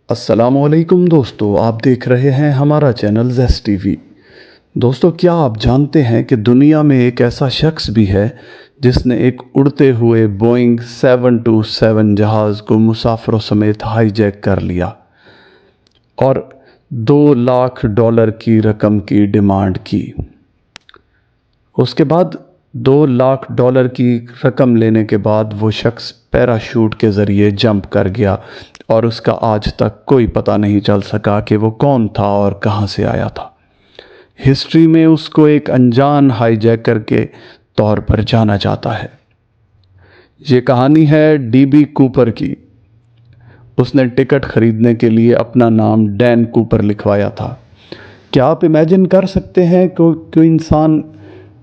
السلام علیکم دوستو، آپ دیکھ رہے ہیں ہمارا چینل زیس ٹی وی۔ دوستو، کیا آپ جانتے ہیں کہ دنیا میں ایک ایسا شخص بھی ہے جس نے ایک اڑتے ہوئے بوئنگ 727 جہاز کو مسافروں سمیت ہائی جیک کر لیا اور $2 لاکھ کی رقم کی ڈیمانڈ کی۔ اس کے بعد $2 لاکھ کی رقم لینے کے بعد وہ شخص پیراشوٹ کے ذریعے جمپ کر گیا اور اس کا آج تک کوئی پتہ نہیں چل سکا کہ وہ کون تھا اور کہاں سے آیا تھا۔ ہسٹری میں اس کو ایک انجان ہائی جیکر کے طور پر جانا جاتا ہے۔ یہ کہانی ہے ڈی بی کوپر کی۔ اس نے ٹکٹ خریدنے کے لیے اپنا نام ڈین کوپر لکھوایا تھا۔ کیا آپ امیجن کر سکتے ہیں کہ کوئی انسان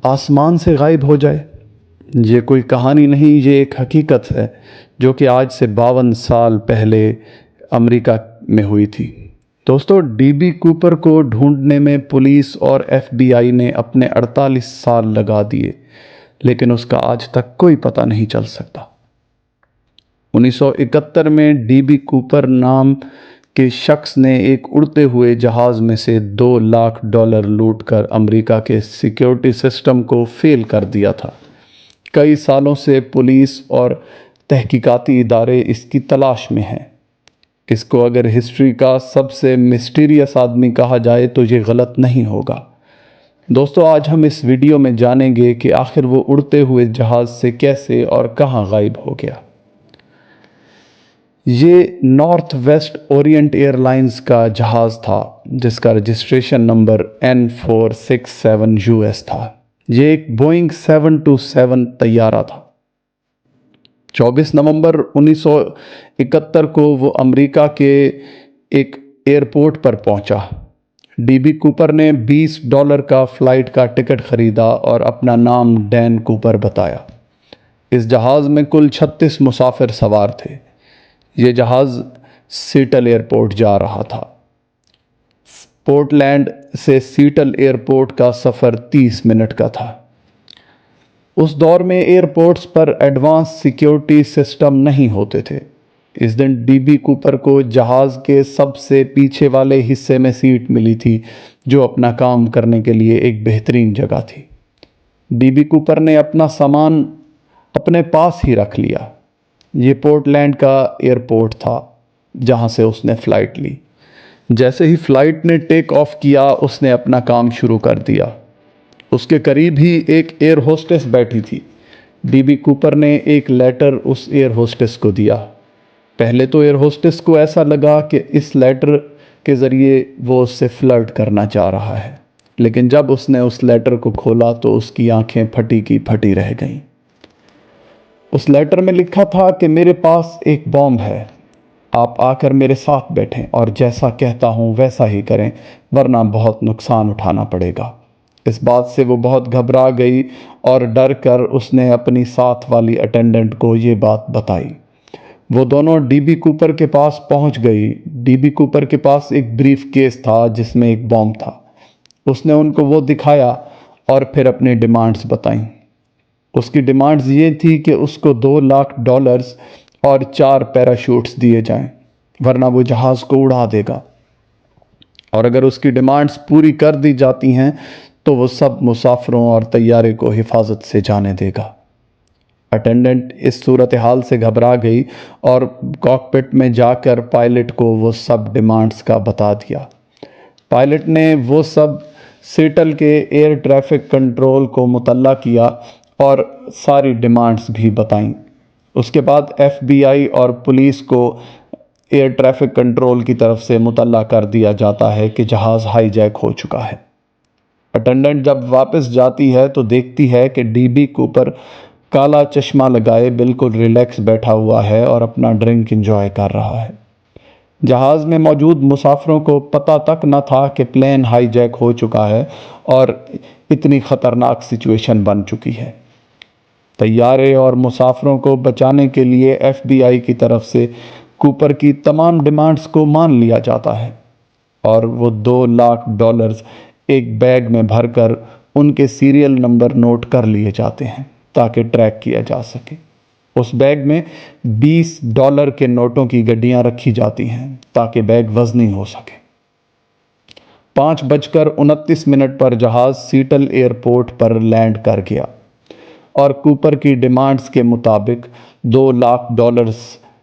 آسمان سے غائب ہو جائے؟ یہ کوئی کہانی نہیں، یہ ایک حقیقت ہے جو کہ آج سے 52 سال پہلے امریکہ میں ہوئی تھی۔ دوستو، ڈی بی کوپر کو ڈھونڈنے میں پولیس اور ایف بی آئی نے اپنے 48 سال لگا دیے، لیکن اس کا آج تک کوئی پتہ نہیں چل سکتا۔ 1971 میں ڈی بی کوپر نام کے شخص نے ایک اڑتے ہوئے جہاز میں سے $2 لاکھ لوٹ کر امریکہ کے سیکیورٹی سسٹم کو فیل کر دیا تھا۔ کئی سالوں سے پولیس اور تحقیقاتی ادارے اس کی تلاش میں ہیں۔ اس کو اگر ہسٹری کا سب سے مسٹیریس آدمی کہا جائے تو یہ غلط نہیں ہوگا۔ دوستو، آج ہم اس ویڈیو میں جانیں گے کہ آخر وہ اڑتے ہوئے جہاز سے کیسے اور کہاں غائب ہو گیا۔ یہ north west orient airlines کا جہاز تھا جس کا رجسٹریشن نمبر N467US تھا۔ یہ ایک بوئنگ 727 طیارہ تھا۔ 24 نومبر 1971 کو وہ امریکہ کے ایک ایئرپورٹ پر پہنچا۔ ڈی بی کوپر نے $20 کا فلائٹ کا ٹکٹ خریدا اور اپنا نام ڈین کوپر بتایا۔ اس جہاز میں کل 36 مسافر سوار تھے۔ یہ جہاز سیٹل ایئرپورٹ جا رہا تھا۔ پورٹ لینڈ سے سیٹل ایئرپورٹ کا سفر 30 منٹ کا تھا۔ اس دور میں ایئرپورٹس پر ایڈوانس سیکیورٹی سسٹم نہیں ہوتے تھے۔ اس دن ڈی بی کوپر کو جہاز کے سب سے پیچھے والے حصے میں سیٹ ملی تھی، جو اپنا کام کرنے کے لیے ایک بہترین جگہ تھی۔ ڈی بی کوپر نے اپنا سامان اپنے پاس ہی رکھ لیا۔ یہ پورٹ لینڈ کا ایئرپورٹ تھا جہاں سے اس نے فلائٹ لی۔ جیسے ہی فلائٹ نے ٹیک آف کیا، اس نے اپنا کام شروع کر دیا۔ اس کے قریب ہی ایک ایئر ہوسٹس بیٹھی تھی۔ ڈی بی کوپر نے ایک لیٹر اس ایئر ہوسٹس کو دیا۔ پہلے تو ایئر ہوسٹس کو ایسا لگا کہ اس لیٹر کے ذریعے وہ اس سے فلرٹ کرنا چاہ رہا ہے، لیکن جب اس نے اس لیٹر کو کھولا تو اس کی آنکھیں پھٹی کی پھٹی رہ گئیں۔ اس لیٹر میں لکھا تھا کہ میرے پاس ایک بم ہے، آپ آ کر میرے ساتھ بیٹھیں اور جیسا کہتا ہوں ویسا ہی کریں، ورنہ بہت نقصان اٹھانا پڑے گا۔ اس بات سے وہ بہت گھبرا گئی اور ڈر کر اس نے اپنی ساتھ والی اٹینڈنٹ کو یہ بات بتائی۔ وہ دونوں ڈی بی کوپر کے پاس پہنچ گئی۔ ڈی بی کوپر کے پاس ایک بریف کیس تھا جس میں ایک بم تھا۔ اس نے ان کو وہ دکھایا اور پھر اپنی ڈیمانڈز بتائیں۔ اس کی ڈیمانڈز یہ تھی کہ اس کو $2 لاکھ اور 4 پیراشوٹس دیے جائیں، ورنہ وہ جہاز کو اڑا دے گا، اور اگر اس کی ڈیمانڈز پوری کر دی جاتی ہیں تو وہ سب مسافروں اور طیارے کو حفاظت سے جانے دے گا۔ اٹینڈنٹ اس صورتحال سے گھبرا گئی اور کاکپٹ میں جا کر پائلٹ کو وہ سب ڈیمانڈز کا بتا دیا۔ پائلٹ نے وہ سب سیٹل کے ایئر ٹریفک کنٹرول کو مطلع کیا اور ساری ڈیمانڈز بھی بتائیں۔ اس کے بعد ایف بی آئی اور پولیس کو ایئر ٹریفک کنٹرول کی طرف سے مطلع کر دیا جاتا ہے کہ جہاز ہائی جیک ہو چکا ہے۔ اٹینڈنٹ جب واپس جاتی ہے تو دیکھتی ہے کہ ڈی بی کوپر کالا چشمہ لگائے بالکل ریلیکس بیٹھا ہوا ہے اور اپنا ڈرنک انجوائے کر رہا ہے۔ جہاز میں موجود مسافروں کو پتہ تک نہ تھا کہ پلین ہائی جیک ہو چکا ہے اور اتنی خطرناک سچویشن بن چکی ہے۔ طیارے اور مسافروں کو بچانے کے لیے ایف بی آئی کی طرف سے کوپر کی تمام ڈیمانڈز کو مان لیا جاتا ہے اور وہ $2 لاکھ ایک بیگ میں بھر کر ان کے سیریل نمبر نوٹ کر لیے جاتے ہیں تاکہ ٹریک کیا جا سکے۔ اس بیگ میں $20 کے نوٹوں کی گڈیاں رکھی جاتی ہیں تاکہ بیگ وزنی ہو سکے۔ 5:29 پر جہاز سیٹل ایئرپورٹ پر لینڈ کر گیا اور کوپر کی ڈیمانڈز کے مطابق $2 لاکھ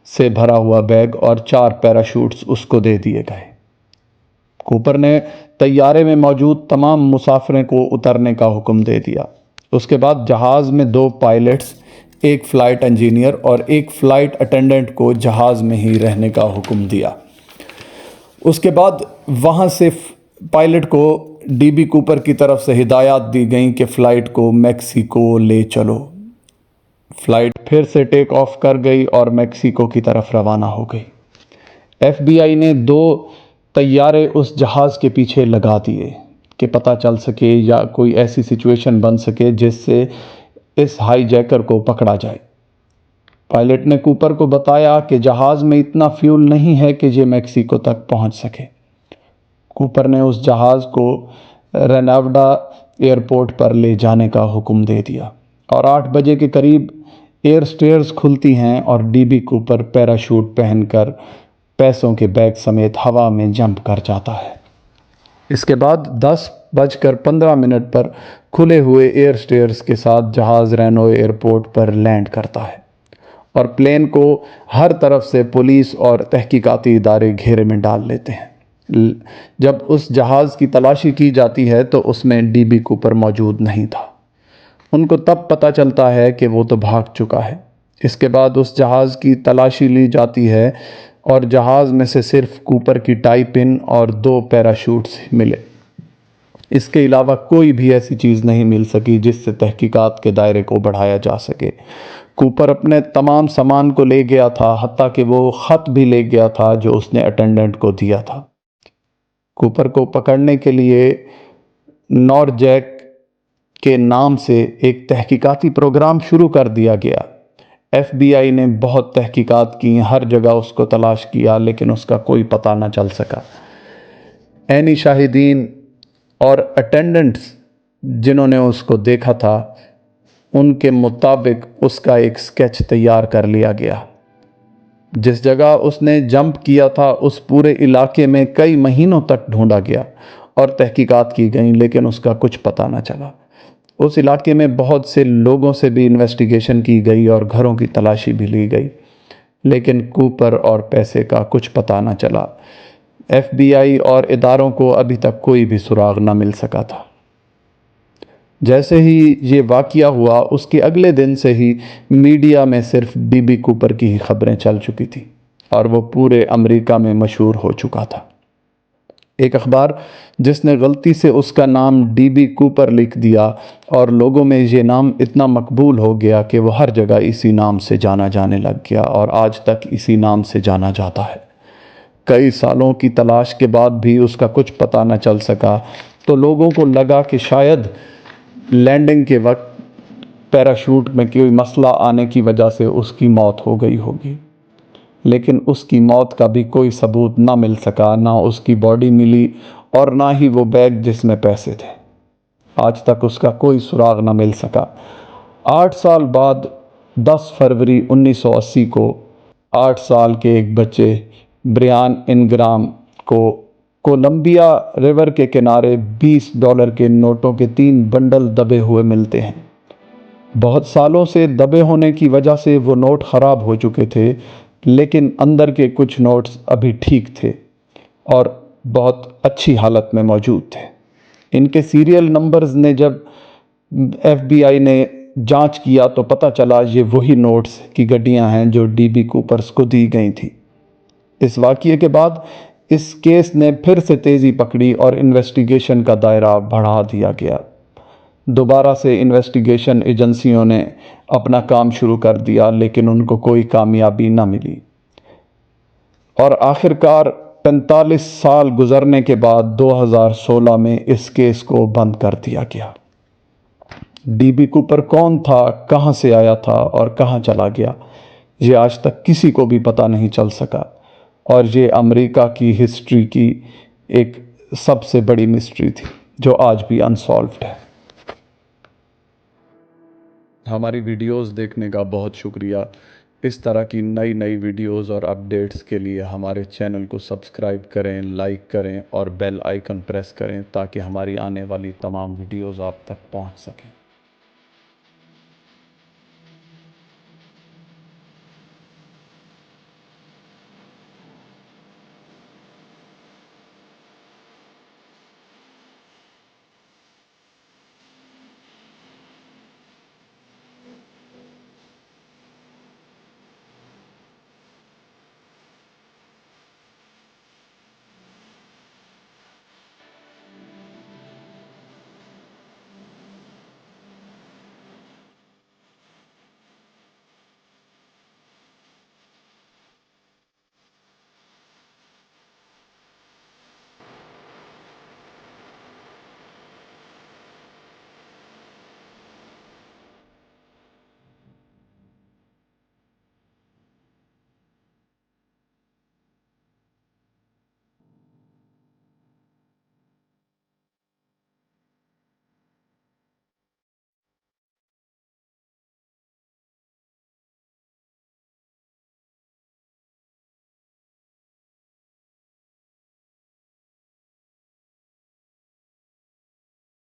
سے بھرا ہوا بیگ اور 4 پیراشوٹس اس کو دے دیے گئے۔ کوپر نے طیارے میں موجود تمام مسافروں کو اترنے کا حکم دے دیا۔ اس کے بعد جہاز میں 2 پائلٹس، ایک فلائٹ انجینئر اور ایک فلائٹ اٹینڈنٹ کو جہاز میں ہی رہنے کا حکم دیا۔ اس کے بعد وہاں سے پائلٹ کو ڈی بی کوپر کی طرف سے ہدایات دی گئیں کہ فلائٹ کو میکسیکو لے چلو۔ فلائٹ پھر سے ٹیک آف کر گئی اور میکسیکو کی طرف روانہ ہو گئی۔ ایف بی آئی نے 2 طیارے اس جہاز کے پیچھے لگا دیے کہ پتہ چل سکے یا کوئی ایسی سچویشن بن سکے جس سے اس ہائی جیکر کو پکڑا جائے۔ پائلٹ نے کوپر کو بتایا کہ جہاز میں اتنا فیول نہیں ہے کہ یہ میکسیکو تک پہنچ سکے۔ کوپر نے اس جہاز کو ریناوڈا ایئرپورٹ پر لے جانے کا حکم دے دیا اور 8 بجے کے قریب ایئر سٹیئرز کھلتی ہیں اور ڈی بی کوپر پیراشوٹ پہن کر پیسوں کے بیگ سمیت ہوا میں جمپ کر جاتا ہے۔ اس کے بعد 10:15 پر کھلے ہوئے ایئر سٹیئرز کے ساتھ جہاز رینو ایئرپورٹ پر لینڈ کرتا ہے اور پلین کو ہر طرف سے پولیس اور تحقیقاتی ادارے گھیرے میں ڈال لیتے ہیں۔ جب اس جہاز کی تلاشی کی جاتی ہے تو اس میں ڈی بی کوپر موجود نہیں تھا۔ ان کو تب پتہ چلتا ہے کہ وہ تو بھاگ چکا ہے۔ اس کے بعد اس جہاز کی تلاشی لی جاتی ہے اور جہاز میں سے صرف کوپر کی ٹائی پن اور 2 پیراشوٹس ملے۔ اس کے علاوہ کوئی بھی ایسی چیز نہیں مل سکی جس سے تحقیقات کے دائرے کو بڑھایا جا سکے۔ کوپر اپنے تمام سامان کو لے گیا تھا، حتیٰ کہ وہ خط بھی لے گیا تھا جو اس نے اٹینڈنٹ کو دیا تھا۔ کوپر کو پکڑنے کے لیے نورجیک کے نام سے ایک تحقیقاتی پروگرام شروع کر دیا گیا۔ ایف بی آئی نے بہت تحقیقات کی، ہر جگہ اس کو تلاش کیا، لیکن اس کا کوئی پتہ نہ چل سکا۔ عینی شاہدین اور اٹینڈنٹس جنہوں نے اس کو دیکھا تھا، ان کے مطابق اس کا ایک اسکیچ تیار کر لیا گیا۔ جس جگہ اس نے جمپ کیا تھا اس پورے علاقے میں کئی مہینوں تک ڈھونڈا گیا اور تحقیقات کی گئیں، لیکن اس کا کچھ پتہ نہ چلا۔ اس علاقے میں بہت سے لوگوں سے بھی انویسٹیگیشن کی گئی اور گھروں کی تلاشی بھی لی گئی، لیکن کوپر اور پیسے کا کچھ پتہ نہ چلا۔ ایف بی آئی اور اداروں کو ابھی تک کوئی بھی سراغ نہ مل سکا تھا۔ جیسے ہی یہ واقعہ ہوا اس کے اگلے دن سے ہی میڈیا میں صرف ڈی بی کوپر کی ہی خبریں چل چکی تھیں اور وہ پورے امریکہ میں مشہور ہو چکا تھا۔ ایک اخبار جس نے غلطی سے اس کا نام ڈی بی کوپر لکھ دیا اور لوگوں میں یہ نام اتنا مقبول ہو گیا کہ وہ ہر جگہ اسی نام سے جانا جانے لگ گیا اور آج تک اسی نام سے جانا جاتا ہے۔ کئی سالوں کی تلاش کے بعد بھی اس کا کچھ پتہ نہ چل سکا تو لوگوں کو لگا کہ شاید لینڈنگ کے وقت پیراشوٹ میں کوئی مسئلہ آنے کی وجہ سے اس کی موت ہو گئی ہوگی، لیکن اس کی موت کا بھی کوئی ثبوت نہ مل سکا، نہ اس کی باڈی ملی اور نہ ہی وہ بیگ جس میں پیسے تھے۔ آج تک اس کا کوئی سراغ نہ مل سکا۔ 8 سال بعد 10 فروری 1980 کو 8 سال کے ایک بچے بریان انگرام کو کولمبیا ریور کے کنارے $20 کے نوٹوں کے 3 بنڈل دبے ہوئے ملتے ہیں۔ بہت سالوں سے دبے ہونے کی وجہ سے وہ نوٹ خراب ہو چکے تھے، لیکن اندر کے کچھ نوٹس ابھی ٹھیک تھے اور بہت اچھی حالت میں موجود تھے۔ ان کے سیریل نمبرز نے جب ایف بی آئی نے جانچ کیا تو پتہ چلا یہ وہی نوٹس کی گڈیاں ہیں جو ڈی بی کوپرز کو دی گئی تھیں۔ اس واقعے کے بعد اس کیس نے پھر سے تیزی پکڑی اور انویسٹیگیشن کا دائرہ بڑھا دیا گیا۔ دوبارہ سے انویسٹیگیشن ایجنسیوں نے اپنا کام شروع کر دیا، لیکن ان کو کوئی کامیابی نہ ملی اور آخرکار 45 سال گزرنے کے بعد 2016 میں اس کیس کو بند کر دیا گیا۔ ڈی بی کوپر کون تھا، کہاں سے آیا تھا اور کہاں چلا گیا، یہ آج تک کسی کو بھی پتہ نہیں چل سکا اور یہ امریکہ کی ہسٹری کی ایک سب سے بڑی مسٹری تھی جو آج بھی انسالوڈ ہے۔ ہماری ویڈیوز دیکھنے کا بہت شکریہ۔ اس طرح کی نئی نئی ویڈیوز اور اپڈیٹس کے لیے ہمارے چینل کو سبسکرائب کریں، لائک کریں اور بیل آئیکن پریس کریں تاکہ ہماری آنے والی تمام ویڈیوز آپ تک پہنچ سکیں۔